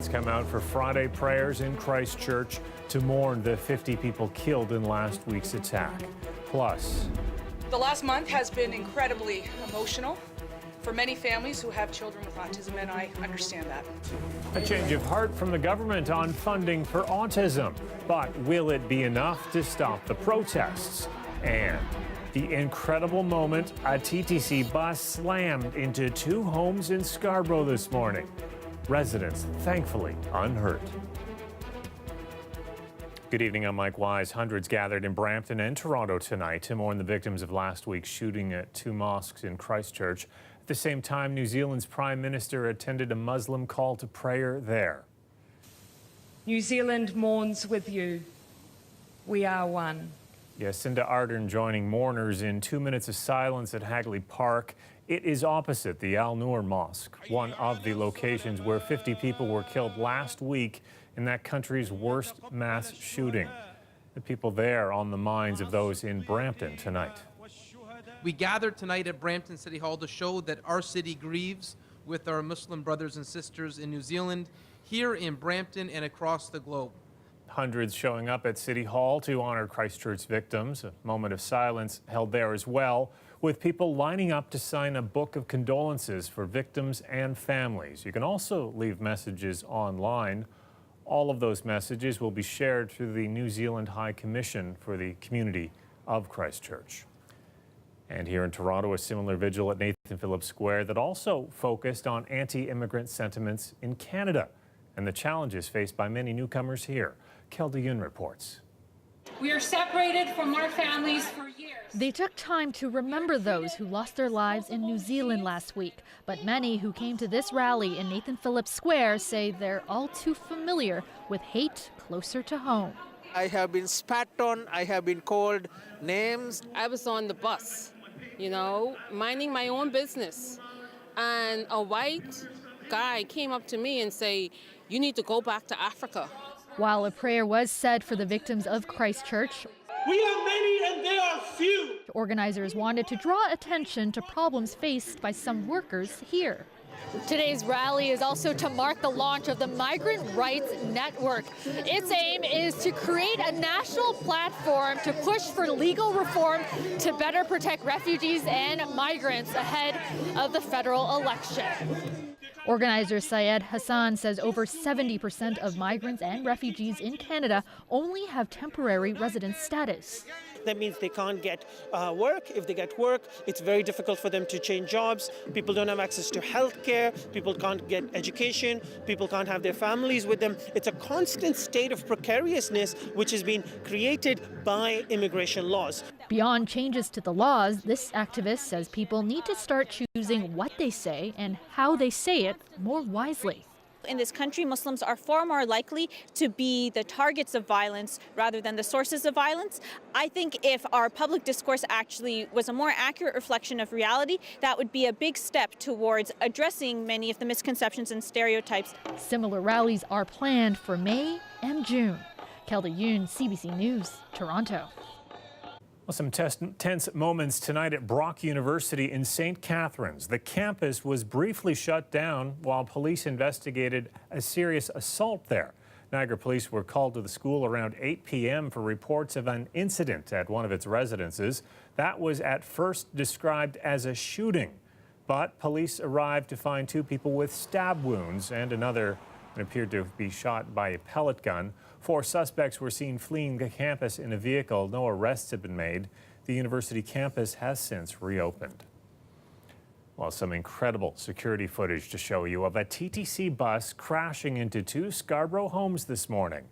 Come out for Friday prayers in Christchurch to mourn the 50 people killed in last week's attack. Plus, the last month has been incredibly emotional for many families who have children with autism, and I understand that. A change of heart from the government on funding for autism. But will it be enough to stop the protests? And the incredible moment a TTC bus slammed into two homes in Scarborough this morning. Residents, thankfully, unhurt. Good evening, I'm Mike Wise. Hundreds gathered in Brampton and Toronto tonight to mourn the victims of last week's shooting at two mosques in Christchurch. At the same time, New Zealand's Prime Minister attended a Muslim call to prayer there. New Zealand mourns with you. We are one. Jacinda Ardern joining mourners in 2 minutes of silence at Hagley Park. It is opposite the Al Noor Mosque, one of the locations where 50 people were killed last week in that country's worst mass shooting. The people there on the minds of those in Brampton tonight. We gathered tonight at Brampton City Hall to show that our city grieves with our Muslim brothers and sisters in New Zealand, here in Brampton and across the globe. Hundreds showing up at City Hall to honor Christchurch victims. A moment of silence held there as well, with people lining up to sign a book of condolences for victims and families. You can also leave messages online. All of those messages will be shared through the New Zealand High Commission for the Community of Christchurch. And here in Toronto, a similar vigil at Nathan Phillips Square that also focused on anti-immigrant sentiments in Canada and the challenges faced by many newcomers here. Kelda Yun reports. We are separated from our families for years. They took time to remember those who lost their lives in New Zealand last week. But many who came to this rally in Nathan Phillips Square say they're all too familiar with hate closer to home. I have been spat on, I have been called names. I was on the bus, minding my own business. And a white guy came up to me and say, "You need to go back to Africa." While a prayer was said for the victims of Christchurch, we are many and they are few. Organizers wanted to draw attention to problems faced by some workers here. Today's rally is also to mark the launch of the Migrant Rights Network. Its aim is to create a national platform to push for legal reform to better protect refugees and migrants ahead of the federal election. Organizer Syed Hassan says over 70% of migrants and refugees in Canada only have temporary residence status. That means they can't get work. If they get work, it's very difficult for them to change jobs. People don't have access to health care. People can't get education. People can't have their families with them. It's a constant state of precariousness which has been created by immigration laws. Beyond changes to the laws, this activist says people need to start choosing what they say and how they say it more wisely. In this country, Muslims are far more likely to be the targets of violence rather than the sources of violence. I think if our public discourse actually was a more accurate reflection of reality, that would be a big step towards addressing many of the misconceptions and stereotypes. Similar rallies are planned for May and June. Kelda Yun, CBC News, Toronto. Well, some tense moments tonight at Brock University in St. Catharines. The campus was briefly shut down while police investigated a serious assault there. Niagara police were called to the school around 8 p.m. for reports of an incident at one of its residences. That was at first described as a shooting, but police arrived to find two people with stab wounds and another that appeared to be shot by a pellet gun. 4 suspects were seen fleeing the campus in a vehicle. No arrests have been made. The university campus has since reopened. Well, some incredible security footage to show you of a TTC bus crashing into 2 Scarborough homes this morning.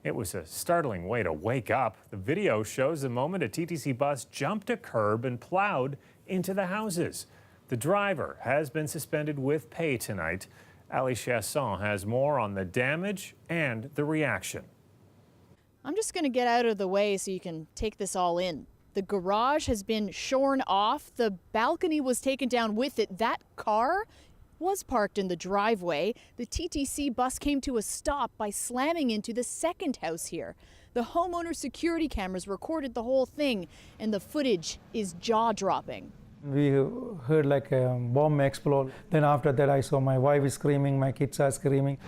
It was a startling way to wake up. The video shows the moment a TTC bus jumped a curb and plowed into the houses. The driver has been suspended with pay tonight. Ali Chasson has more on the damage and the reaction. I'm just going to get out of the way so you can take this all in. The garage has been shorn off. The balcony was taken down with it. That car was parked in the driveway. The TTC bus came to a stop by slamming into the second house here. The homeowner's security cameras recorded the whole thing, and the footage is jaw-dropping. We heard like a bomb explode. Then after that I saw my wife screaming, my kids are screaming.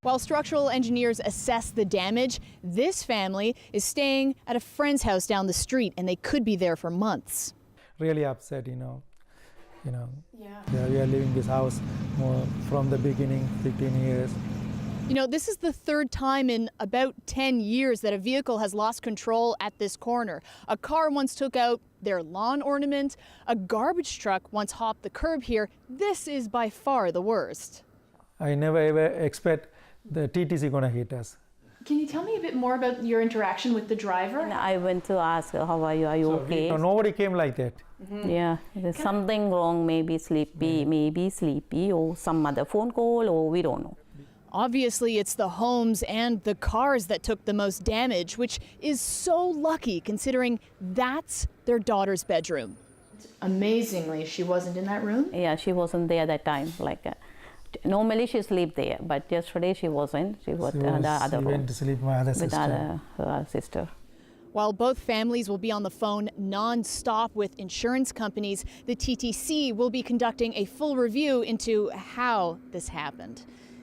While structural engineers assess the damage, this family is staying at a friend's house down the street, and they could be there for months. Really upset, Yeah, we are living this house from the beginning, 15 years. This is the third time in about 10 years that a vehicle has lost control at this corner. A car once took out their lawn ornament. A garbage truck once hopped the curb here. This is by far the worst. I never ever expect the TTC gonna hit us. Can you tell me a bit more about your interaction with the driver? I went to ask her, how are you okay? Nobody came like that. Yeah, there's something wrong, maybe sleepy, or some other phone call, or we don't know. Obviously, it's the homes and the cars that took the most damage, which is so lucky considering that's their daughter's bedroom. Amazingly, she wasn't in that room? Yeah, she wasn't there that time. Normally she sleep there, but yesterday she wasn't. She was in the other room. She went to sleep with my other sister. Her sister. While both families will be on the phone non-stop with insurance companies, the TTC will be conducting a full review into how this happened.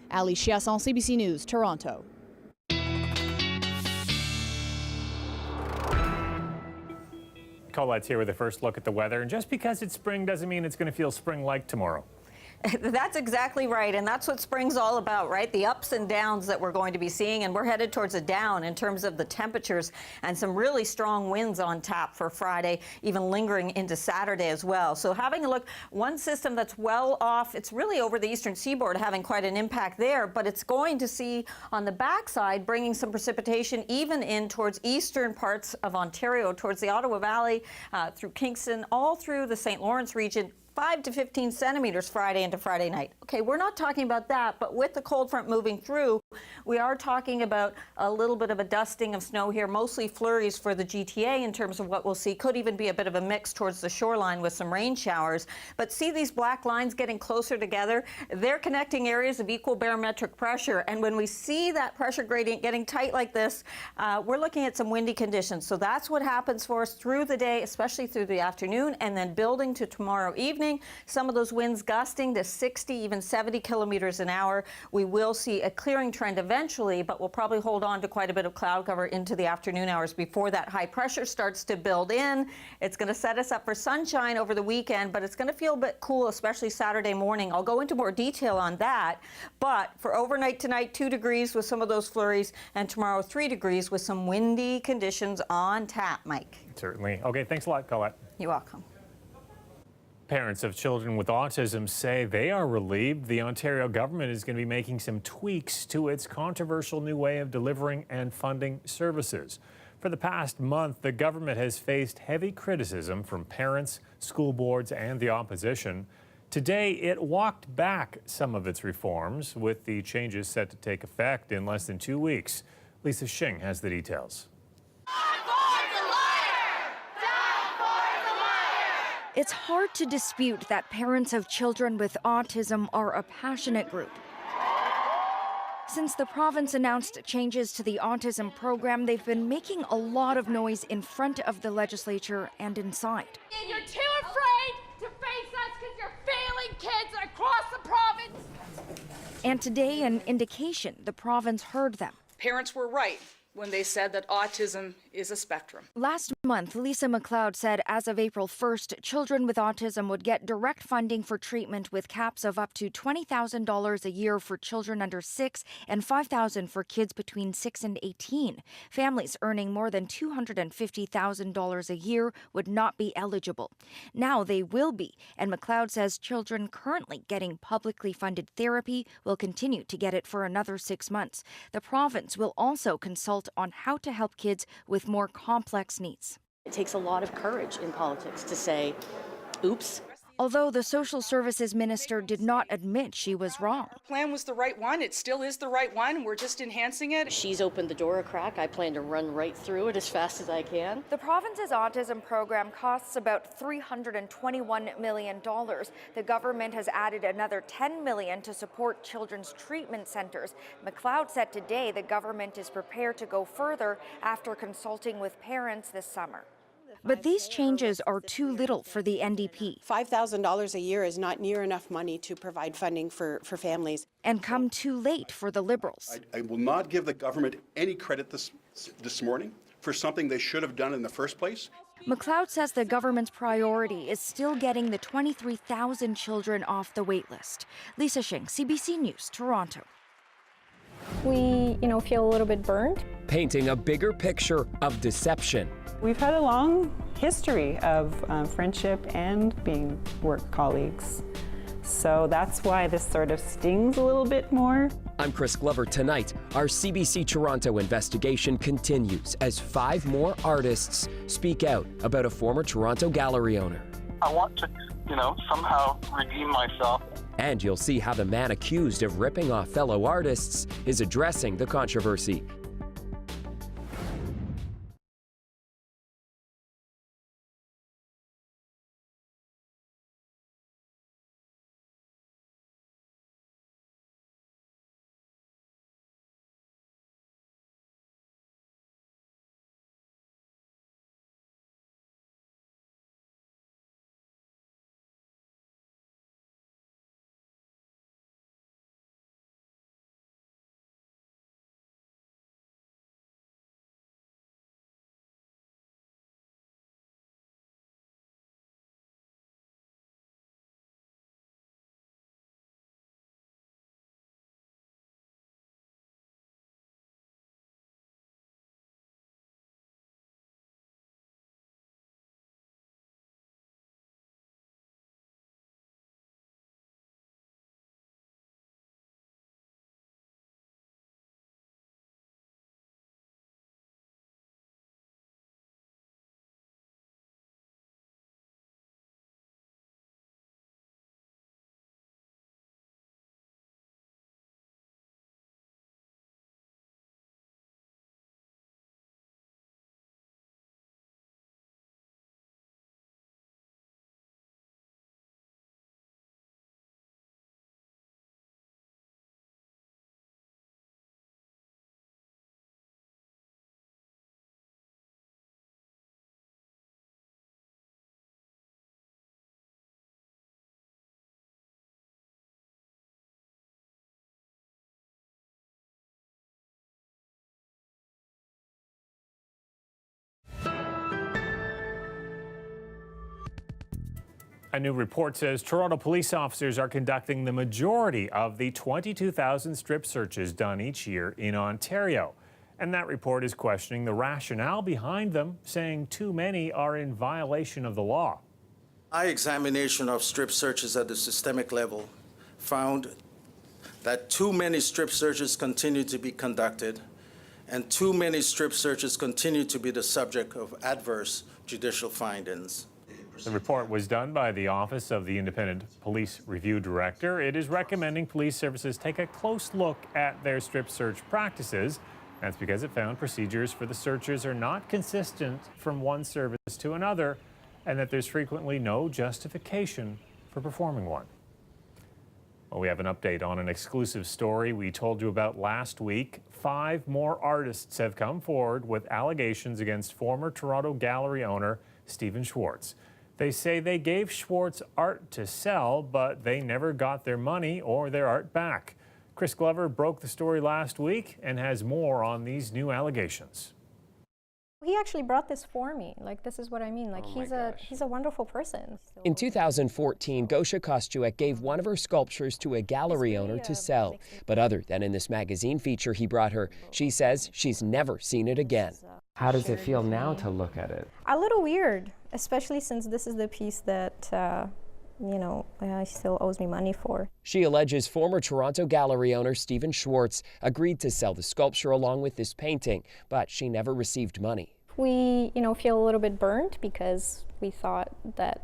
Ali Chiasson, CBC News, Toronto. Colette's here with a first look at the weather. And just because it's spring doesn't mean it's going to feel spring-like tomorrow. That's exactly right, and that's what spring's all about, right? The ups and downs that we're going to be seeing, and we're headed towards a down in terms of the temperatures and some really strong winds on tap for Friday, even lingering into Saturday as well. So having a look, one system that's well off, it's really over the eastern seaboard, having quite an impact there, but it's going to see on the backside bringing some precipitation even in towards eastern parts of Ontario, towards the Ottawa Valley, through Kingston, all through the St. Lawrence region. 5 to 15 centimeters Friday into Friday night. Okay, we're not talking about that, but with the cold front moving through, we are talking about a little bit of a dusting of snow here, mostly flurries for the GTA in terms of what we'll see. Could even be a bit of a mix towards the shoreline with some rain showers. But see these black lines getting closer together? They're connecting areas of equal barometric pressure. And when we see that pressure gradient getting tight like this, we're looking at some windy conditions. So that's what happens for us through the day, especially through the afternoon, and then building to tomorrow evening. Some of those winds gusting to 60, even 70 kilometers an hour. We will see a clearing trend eventually, but we'll probably hold on to quite a bit of cloud cover into the afternoon hours before that high pressure starts to build in. It's going to set us up for sunshine over the weekend, but it's going to feel a bit cool, especially Saturday morning. I'll go into more detail on that. But for overnight tonight, 2 degrees with some of those flurries, and tomorrow 3 degrees with some windy conditions on tap, Mike. Certainly. Okay, thanks a lot, Colette. You're welcome. Parents of children with autism say they are relieved the Ontario government is going to be making some tweaks to its controversial new way of delivering and funding services. For the past month, the government has faced heavy criticism from parents, school boards, and the opposition. Today, it walked back some of its reforms, with the changes set to take effect in less than 2 weeks. Lisa Shing has the details. It's hard to dispute that parents of children with autism are a passionate group. Since the province announced changes to the autism program, they've been making a lot of noise in front of the legislature and inside. And you're too afraid to face us because you're failing kids across the province. And today, an indication the province heard them. Parents were right when they said that autism is a spectrum. Last month, Lisa MacLeod said as of April 1st, children with autism would get direct funding for treatment with caps of up to $20,000 a year for children under 6 and $5,000 for kids between 6 and 18. Families earning more than $250,000 a year would not be eligible. Now they will be, and MacLeod says children currently getting publicly funded therapy will continue to get it for another 6 months. The province will also consult on how to help kids with more complex needs. It takes a lot of courage in politics to say, oops. Although the social services minister did not admit she was wrong. The plan was the right one. It still is the right one. We're just enhancing it. She's opened the door a crack. I plan to run right through it as fast as I can. The province's autism program costs about $321 million. The government has added another $10 million to support children's treatment centers. MacLeod said today the government is prepared to go further after consulting with parents this summer. But these changes are too little for the NDP. $5,000 a year is not near enough money to provide funding for families. And come too late for the Liberals. I will not give the government any credit this morning for something they should have done in the first place. McLeod says the government's priority is still getting the 23,000 children off the wait list. Lisa Shing, CBC News, Toronto. We, feel a little bit burned. Painting a bigger picture of deception. We've had a long history of friendship and being work colleagues. So that's why this sort of stings a little bit more. I'm Chris Glover. Tonight, our CBC Toronto investigation continues as 5 more artists speak out about a former Toronto gallery owner. I want to, somehow redeem myself. And you'll see how the man accused of ripping off fellow artists is addressing the controversy. A new report says Toronto police officers are conducting the majority of the 22,000 strip searches done each year in Ontario. And that report is questioning the rationale behind them, saying too many are in violation of the law. Our examination of strip searches at the systemic level found that too many strip searches continue to be conducted, and too many strip searches continue to be the subject of adverse judicial findings. The report was done by the Office of the Independent Police Review Director. It is recommending police services take a close look at their strip search practices. That's because it found procedures for the searches are not consistent from one service to another, and that there's frequently no justification for performing one. Well, we have an update on an exclusive story we told you about last week. 5 more artists have come forward with allegations against former Toronto gallery owner Stephen Schwartz. They say they gave Schwartz art to sell, but they never got their money or their art back. Chris Glover broke the story last week and has more on these new allegations. He actually brought this for me. This is what I mean. He's a wonderful person. In 2014, Gosha Kostyuk gave one of her sculptures to a gallery owner to sell. But other than in this magazine feature he brought her, she says she's never seen it again. How does it feel now to look at it? A little weird, especially since this is the piece that he still owes me money for. She alleges former Toronto gallery owner Stephen Schwartz agreed to sell the sculpture along with this painting, but she never received money. We, feel a little bit burned because we thought that,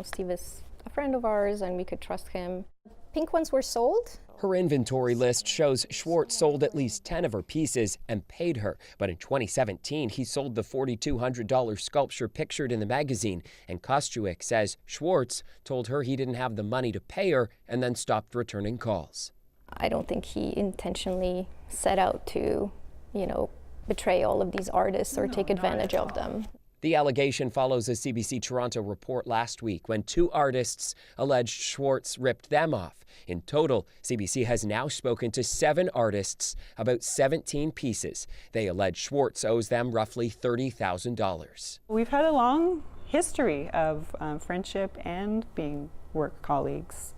Steve is a friend of ours and we could trust him. Pink ones were sold. Her inventory list shows Schwartz sold at least 10 of her pieces and paid her. But in 2017, he sold the $4,200 sculpture pictured in the magazine. And Kostyuk says Schwartz told her he didn't have the money to pay her and then stopped returning calls. I don't think he intentionally set out to, betray all of these artists or take advantage of them. The allegation follows a CBC Toronto report last week when 2 artists alleged Schwartz ripped them off. In total, CBC has now spoken to 7 artists about 17 pieces. They allege Schwartz owes them roughly $30,000. We've had a long history of friendship and being work colleagues.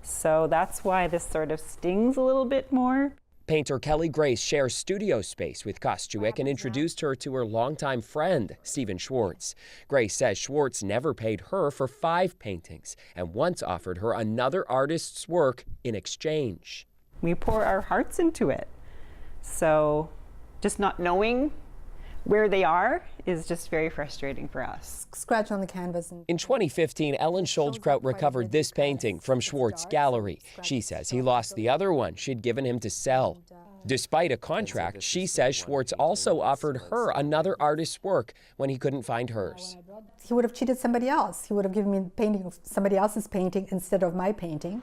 So that's why this sort of stings a little bit more. Painter Kelly Grace shares studio space with Kostuic and introduced her to her longtime friend, Stephen Schwartz. Grace says Schwartz never paid her for 5 paintings and once offered her another artist's work in exchange. We pour our hearts into it. So just not knowing where they are is just very frustrating for us. Scratch on the canvas. In 2015, Ellen Schuldkraut recovered this painting from Schwartz's gallery. She says he lost the other one she'd given him to sell. Despite a contract, she says Schwartz also offered her another artist's work when he couldn't find hers. He would have cheated somebody else. He would have given me a painting of somebody else's painting instead of my painting.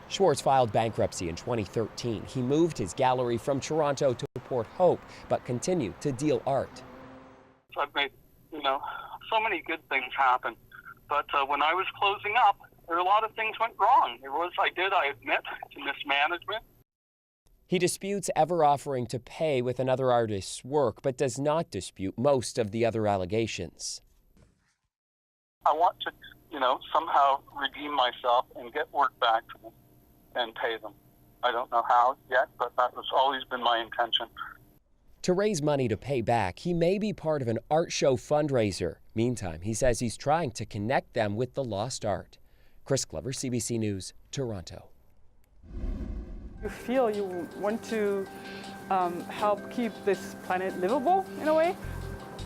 Schwartz filed bankruptcy in 2013. He moved his gallery from Toronto to Port Hope, but continued to deal art. I've made, so many good things happen. But when I was closing up, there were a lot of things went wrong. I admit, to mismanagement. He disputes ever offering to pay with another artist's work, but does not dispute most of the other allegations. I want to, somehow redeem myself and get work back to them and pay them. I don't know how yet, but that has always been my intention. To raise money to pay back, he may be part of an art show fundraiser. Meantime, he says he's trying to connect them with the lost art. Chris Glover, CBC News, Toronto. You feel you want to help keep this planet livable in a way.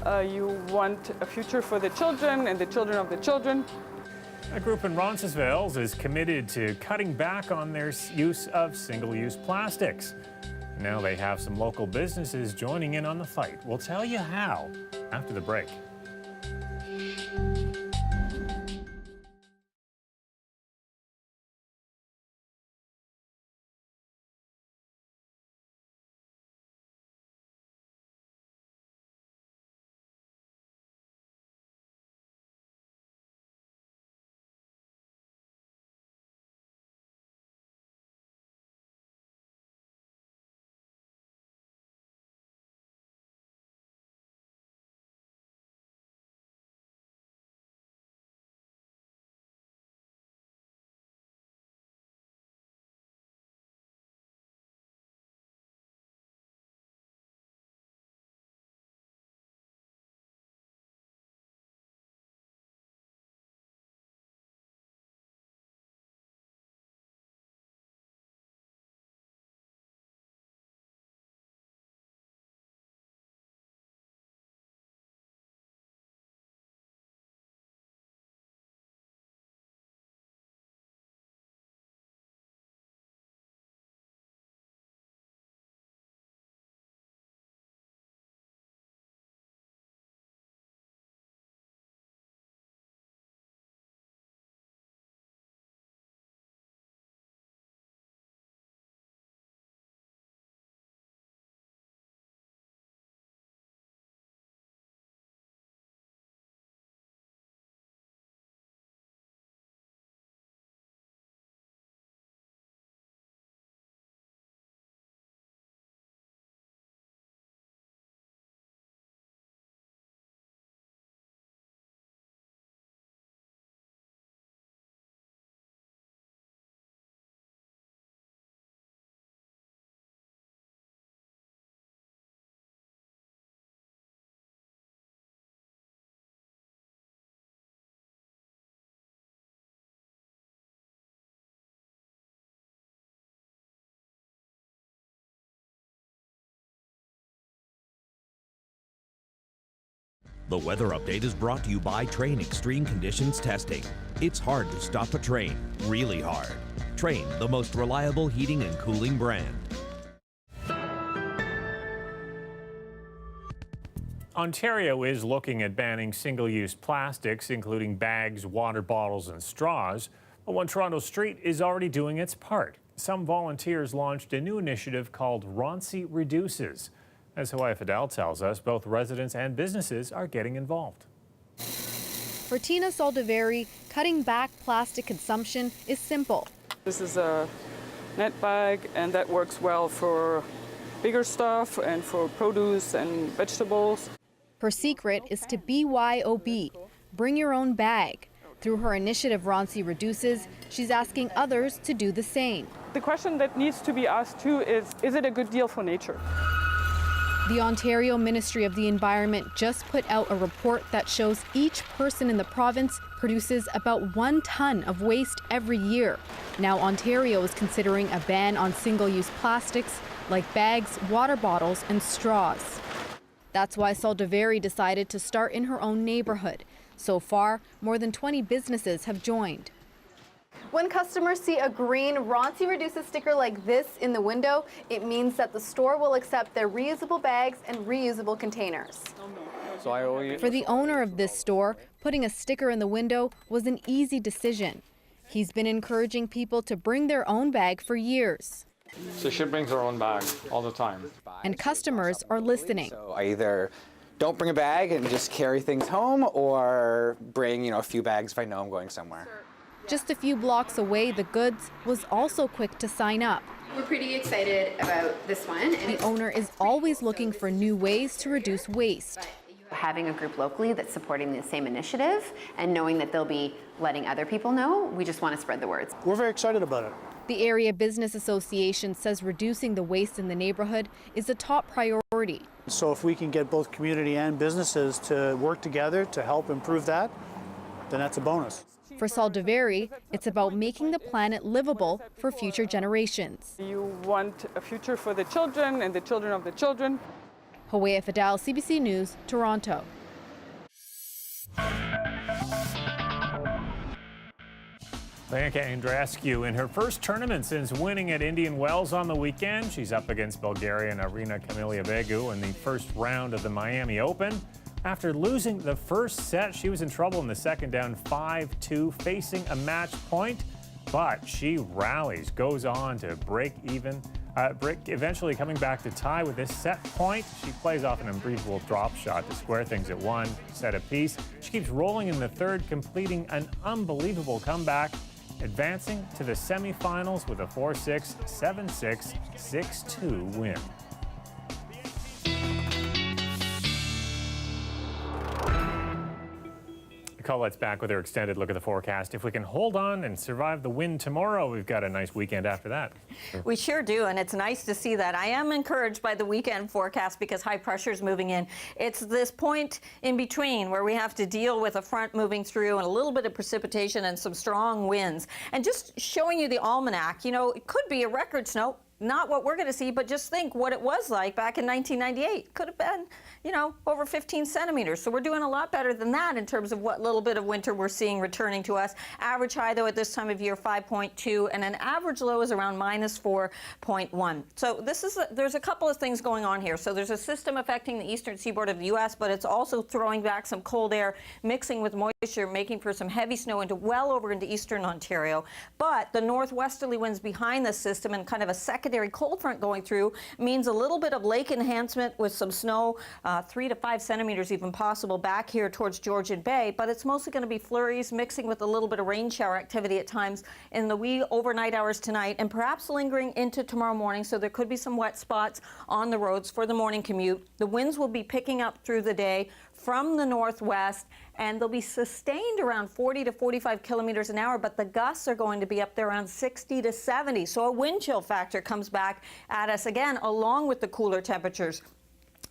You want a future for the children and the children of the children. A group in Roncesvalles is committed to cutting back on their use of single-use plastics. Now they have some local businesses joining in on the fight. We'll tell you how after the break. The weather update is brought to you by Train Extreme Conditions Testing. It's hard to stop a train, really hard. Train, the most reliable heating and cooling brand. Ontario is looking at banning single-use plastics, including bags, water bottles, and straws. But One Toronto Street is already doing its part. Some volunteers launched a new initiative called Ronci Reduces. As Hawaii Fidel tells us, both residents and businesses are getting involved. For Tina Soldeveri, cutting back plastic consumption is simple. This is a net bag, and that works well for bigger stuff and for produce and vegetables. Her secret is to BYOB, bring your own bag. Through her initiative Ronci Reduces, she's asking others to do the same. The question that needs to be asked too is it a good deal for nature? The Ontario Ministry of the Environment just put out a report that shows each person in the province produces about 1 ton of waste every year. Now Ontario is considering a ban on single-use plastics like bags, water bottles, and straws. That's why Soldeveri decided to start in her own neighborhood. So far, more than 20 businesses have joined. When customers see a green Ronci Reduces sticker like this in the window, it means that the store will accept their reusable bags and reusable containers. For the owner of this store, putting a sticker in the window was an easy decision. He's been encouraging people to bring their own bag for years. So she brings her own bag all the time. And customers are listening. So I either don't bring a bag and just carry things home, or bring, a few bags if I know I'm going somewhere. Just a few blocks away, The Goods was also quick to sign up. We're pretty excited about this one. The owner is always looking for new ways to reduce waste. Having a group locally that's supporting the same initiative and knowing that they'll be letting other people know, we just want to spread the word. We're very excited about it. The Area Business Association says reducing the waste in the neighborhood is a top priority. So if we can get both community and businesses to work together to help improve that, then that's a bonus. For Soldeveri, it's about making the planet livable for future generations. You want a future for the children and the children of the children. Hawaii Fidel, CBC News, Toronto. Bianca Andreescu in her first tournament since winning at Indian Wells on the weekend. She's up against Bulgarian Arina Camiliabegu in the first round of the Miami Open. After losing the first set, she was in trouble in the second, down 5-2, facing a match point. But she rallies, goes on to break even, eventually coming back to tie with this set point. She plays off an unbelievable drop shot to square things at 1 set apiece. She keeps rolling in the third, completing an unbelievable comeback, advancing to the semifinals with a 4-6, 7-6, 6-2 win. Colette's back with her extended look at the forecast. If we can hold on and survive the win tomorrow, we've got a nice weekend after that. We sure do, and it's nice to see that. I am encouraged by the weekend forecast because high pressure is moving in. It's this point in between where we have to deal with a front moving through and a little bit of precipitation and some strong winds. And just showing you the almanac, it could be a record snow. Not what we're going to see, but just think what it was like back in 1998. Could have been, over 15 centimeters. So we're doing a lot better than that in terms of what little bit of winter we're seeing returning to us. Average high, though, at this time of year, 5.2, and an average low is around -4.1. So there's a couple of things going on here. So there's a system affecting the eastern seaboard of the U.S., but it's also throwing back some cold air, mixing with moisture, making for some heavy snow well over into eastern Ontario. But the northwesterly winds behind this system and kind of a secondary cold front going through means a little bit of lake enhancement with some snow, 3 to 5 centimeters even possible back here towards Georgian Bay, but it's mostly going to be flurries mixing with a little bit of rain shower activity at times in the wee overnight hours tonight and perhaps lingering into tomorrow morning, so there could be some wet spots on the roads for the morning commute. The winds will be picking up through the day from the northwest, and they'll be sustained around 40 to 45 kilometers an hour, but the gusts are going to be up there around 60 to 70. So a wind chill factor comes back at us again, along with the cooler temperatures.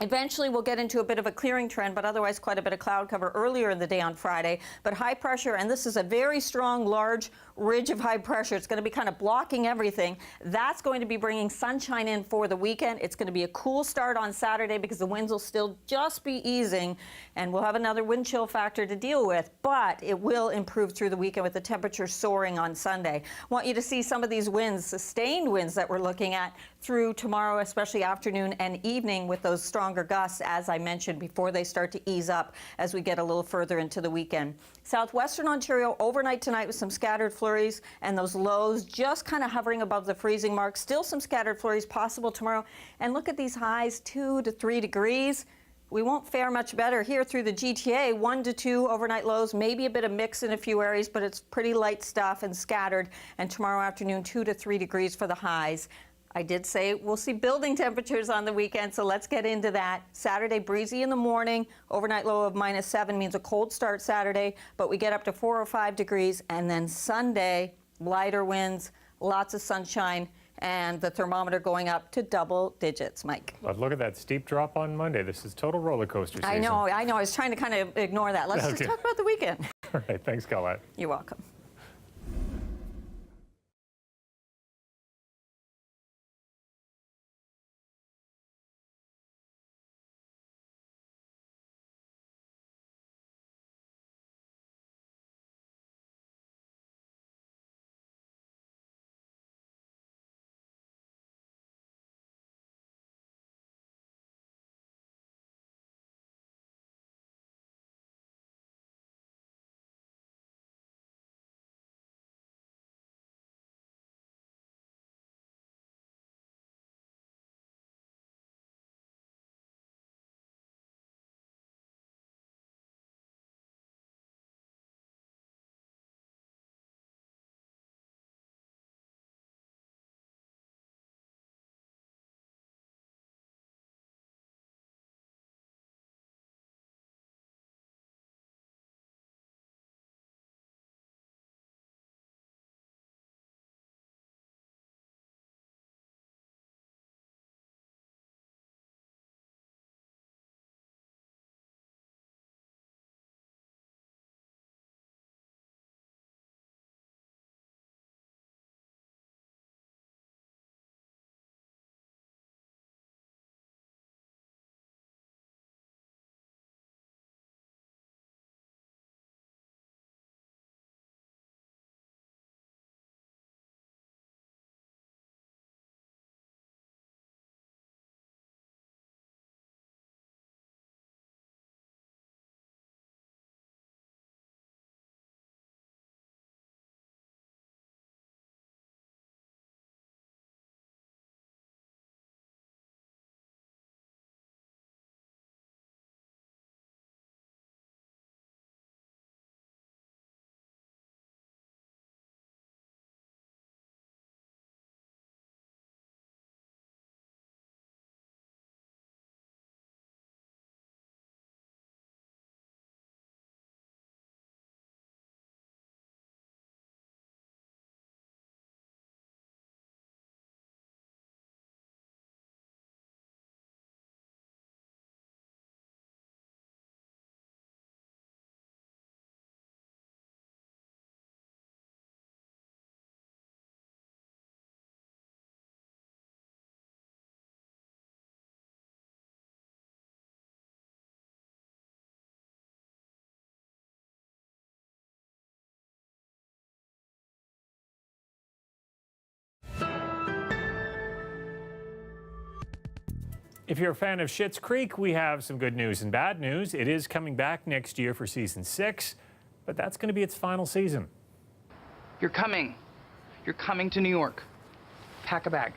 Eventually, we'll get into a bit of a clearing trend, but otherwise quite a bit of cloud cover earlier in the day on Friday. But high pressure, and this is a very strong, large ridge of high pressure. It's going to be kind of blocking everything. That's going to be bringing sunshine in for the weekend. It's going to be a cool start on Saturday because the winds will still just be easing, and we'll have another wind chill factor to deal with. But it will improve through the weekend with the temperatures soaring on Sunday. I want you to see some of these winds, sustained winds that we're looking at through tomorrow, especially afternoon and evening, with those stronger gusts, as I mentioned, before they start to ease up as we get a little further into the weekend. Southwestern Ontario overnight tonight with some scattered flurries and those lows just kind of hovering above the freezing mark. Still some scattered flurries possible tomorrow. And look at these highs, 2 to 3 degrees. We won't fare much better here through the GTA. 1 to 2 overnight lows, maybe a bit of mix in a few areas, but it's pretty light stuff and scattered. And tomorrow afternoon, 2 to 3 degrees for the highs. I did say we'll see building temperatures on the weekend, so let's get into that. Saturday, breezy in the morning. Overnight low of -7 means a cold start Saturday, but we get up to 4 or 5 degrees. And then Sunday, lighter winds, lots of sunshine, and the thermometer going up to double digits, Mike. But look at that steep drop on Monday. This is total roller coaster season. I know. I was trying to kind of ignore that. Let's just talk about the weekend. All right, thanks, Colette. You're welcome. If you're a fan of Schitt's Creek, we have some good news and bad news. It is coming back next year for season 6, but that's going to be its final season. You're coming. You're coming to New York. Pack a bag.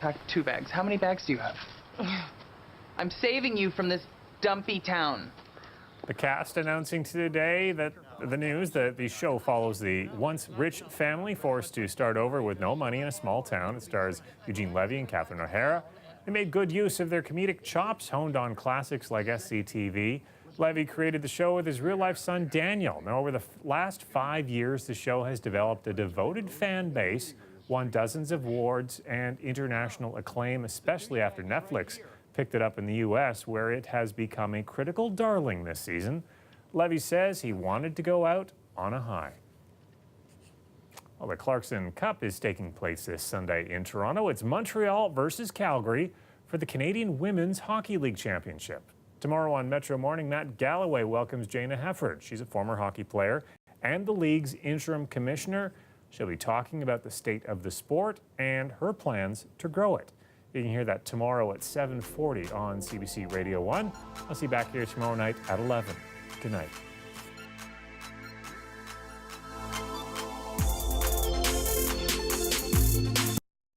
Pack 2 bags. How many bags do you have? I'm saving you from this dumpy town. The cast announcing today that the news that the show follows the once rich family forced to start over with no money in a small town. It stars Eugene Levy and Catherine O'Hara. They made good use of their comedic chops honed on classics like SCTV. Levy created the show with his real-life son, Daniel. Now, over the last 5 years, the show has developed a devoted fan base, won dozens of awards and international acclaim, especially after Netflix picked it up in the U.S., where it has become a critical darling this season. Levy says he wanted to go out on a high. Well, the Clarkson Cup is taking place this Sunday in Toronto. It's Montreal versus Calgary for the Canadian Women's Hockey League Championship. Tomorrow on Metro Morning, Matt Galloway welcomes Jana Hefford. She's a former hockey player and the league's interim commissioner. She'll be talking about the state of the sport and her plans to grow it. You can hear that tomorrow at 7:40 on CBC Radio 1. I'll see you back here tomorrow night at 11. Good night.